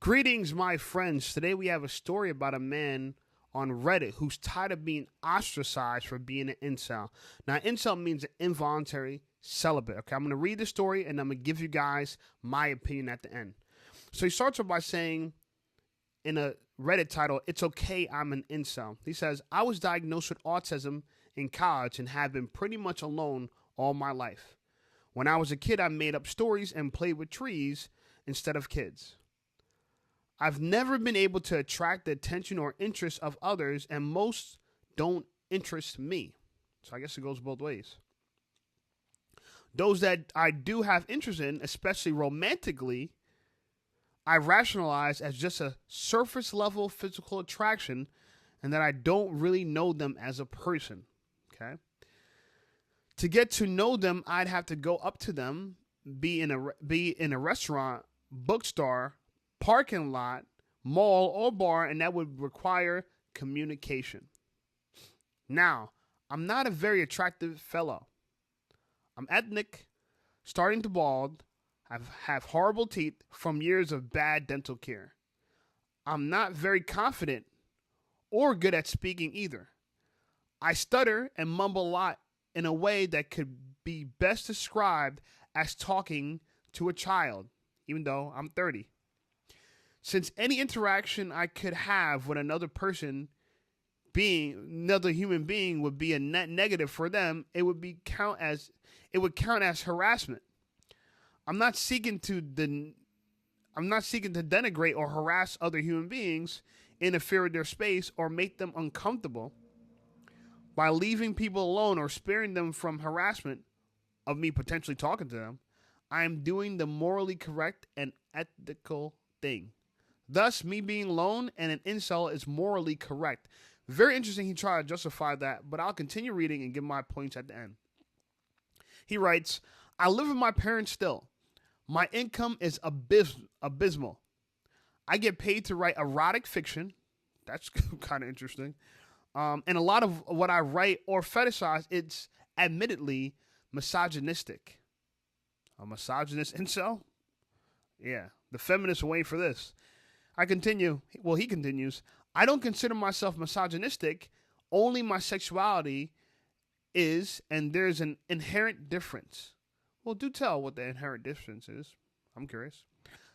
Greetings, my friends. Today we have a story about a man on Reddit who's tired of being ostracized for being an incel. Now, incel means an involuntary celibate. Okay, I'm going to read the story and I'm going to give you guys my opinion at the end. So he starts off by saying in a Reddit title, "It's okay, I'm an incel." He says, "I was diagnosed with autism in college and have been pretty much alone all my life. When I was a kid, I made up stories and played with trees instead of kids. I've never been able to attract the attention or interest of others, and most don't interest me." So I guess it goes both ways. "Those that I do have interest in, especially romantically, I rationalize as just a surface level physical attraction and that I don't really know them as a person." Okay. "To get to know them, I'd have to go up to them, be in a restaurant, bookstore, parking lot, mall, or bar, and that would require communication. Now, I'm not a very attractive fellow. I'm ethnic, starting to bald, have horrible teeth from years of bad dental care. I'm not very confident or good at speaking either. I stutter and mumble a lot in a way that could be best described as talking to a child, even though I'm 30. Since any interaction I could have with another human being would be a net negative for them, it would count as harassment. I'm not seeking to denigrate or harass other human beings, interfere with their space, or make them uncomfortable by leaving people alone or sparing them from harassment of me potentially talking to them. I am doing the morally correct and ethical thing. Thus, me being alone and an incel is morally correct." Very interesting. He tried to justify that, but I'll continue reading and give my points at the end. He writes, "I live with my parents still. My income is abysmal. I get paid to write erotic fiction." That's kind of interesting. "And a lot of what I write or fetishize, it's admittedly misogynistic." A misogynist incel? Yeah, the feminists are waiting for this. He continues, "I don't consider myself misogynistic, only my sexuality is, and there's an inherent difference." Well, do tell what the inherent difference is. I'm curious.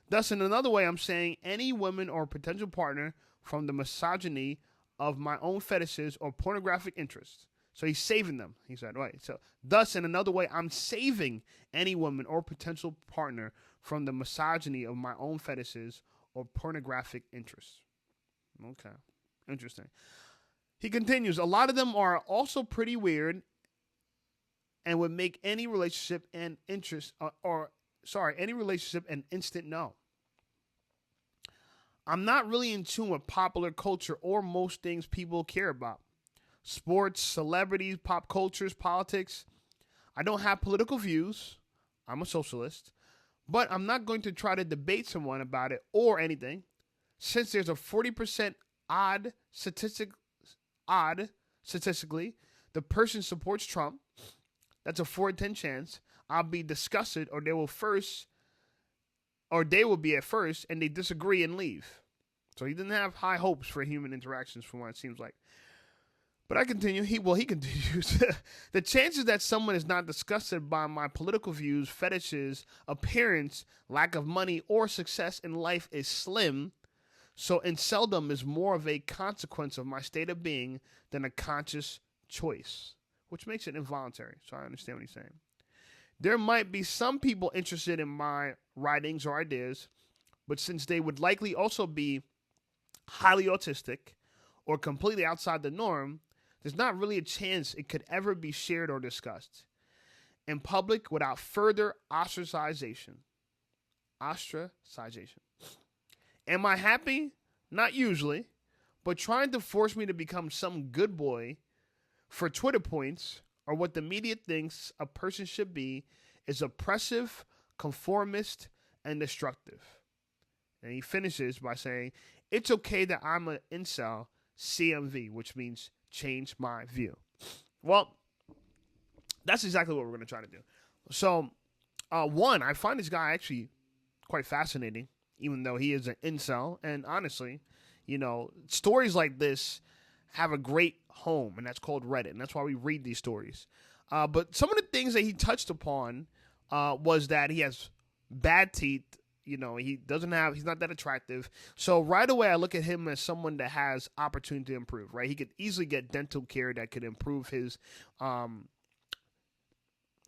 "Thus, in another way, I'm saying any woman or potential partner from the misogyny of my own fetishes or pornographic interests." So he's saving them. He said, right. So, "Thus, in another way, I'm saving any woman or potential partner from the misogyny of my own fetishes or pornographic interests." Okay. Interesting. He continues, "A lot of them are also pretty weird and would make any relationship an instant no. I'm not really in tune with popular culture or most things people care about. Sports, celebrities, pop cultures, politics. I don't have political views. I'm a socialist. But I'm not going to try to debate someone about it or anything. Since there's a 40% statistically, the person supports Trump, that's a 4 in 10 chance I'll be disgusted, or they will be at first, and they disagree and leave." So he didn't have high hopes for human interactions from what it seems like. But I continue. He continues. "The chances that someone is not disgusted by my political views, fetishes, appearance, lack of money, or success in life is slim. So inceldom is more of a consequence of my state of being than a conscious choice," which makes it involuntary. So I understand what he's saying. "There might be some people interested in my writings or ideas, but since they would likely also be highly autistic or completely outside the norm, there's not really a chance it could ever be shared or discussed in public without further ostracization. Am I happy? Not usually, but trying to force me to become some good boy for Twitter points or what the media thinks a person should be is oppressive, conformist, and destructive." And he finishes by saying, "It's okay that I'm an incel, CMV," which means change my view. Well, that's exactly what we're going to try to do. So, I find this guy actually quite fascinating. even though he is an incel. And honestly, stories like this have a great home, and that's called Reddit, and that's why we read these stories. But some of the things that he touched upon was that he has bad teeth. He's not that attractive. So right away, I look at him as someone that has opportunity to improve, right? He could easily get dental care that could improve his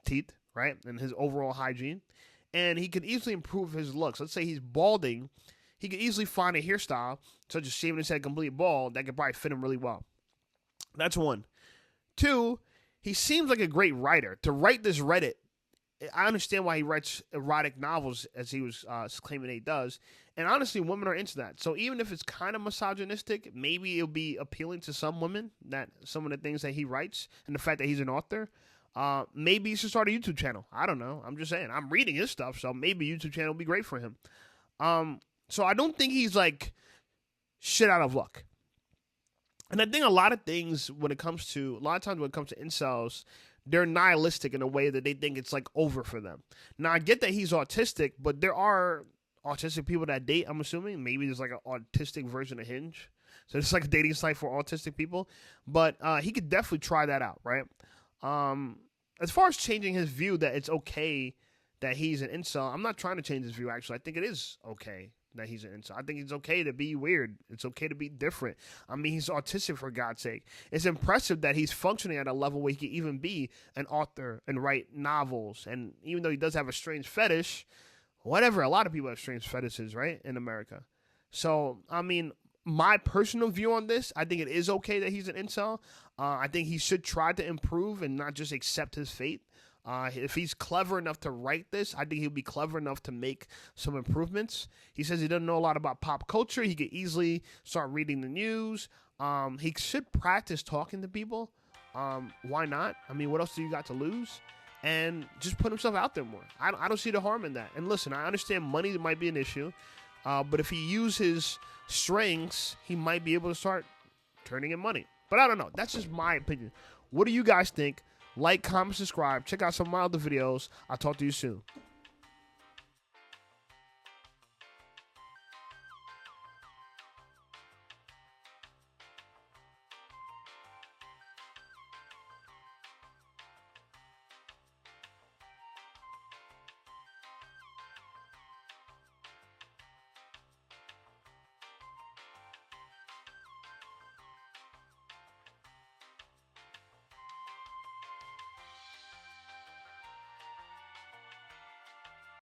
teeth, right? And his overall hygiene. And he could easily improve his looks. Let's say he's balding. He could easily find a hairstyle, such as shaving his head completely bald, that could probably fit him really well. That's one. Two, he seems like a great writer. To write this Reddit, I understand why he writes erotic novels, as he was claiming he does. And honestly, women are into that. So even if it's kind of misogynistic, maybe it'll be appealing to some women, that some of the things that he writes and the fact that he's an author. Maybe he should start a YouTube channel. I don't know. I'm just saying. I'm reading his stuff, so maybe a YouTube channel will be great for him. So I don't think he's like shit out of luck. And I think a lot of times when it comes to incels, they're nihilistic in a way that they think it's like over for them. Now, I get that he's autistic, but there are autistic people that date, I'm assuming. Maybe there's like an autistic version of Hinge. So it's like a dating site for autistic people. But he could definitely try that out, right? As far as changing his view that it's okay that he's an incel, I'm not trying to change his view, actually. I think it is okay that he's an incel. I think it's okay to be weird. It's okay to be different. I mean, he's autistic, for God's sake. It's impressive that he's functioning at a level where he can even be an author and write novels. And even though he does have a strange fetish, whatever, a lot of people have strange fetishes, right, in America. So, I mean, my personal view on this, I think it is okay that he's an incel. I think he should try to improve and not just accept his fate. If he's clever enough to write this, I think he'll be clever enough to make some improvements. He says he doesn't know a lot about pop culture. He could easily start reading the news. He should practice talking to people. Why not? I mean, what else do you got to lose? And just put himself out there more. I don't see the harm in that. And listen, I understand money might be an issue. But if he uses his strengths, he might be able to start turning in money. But I don't know. That's just my opinion. What do you guys think? Like, comment, subscribe. Check out some of my other videos. I'll talk to you soon.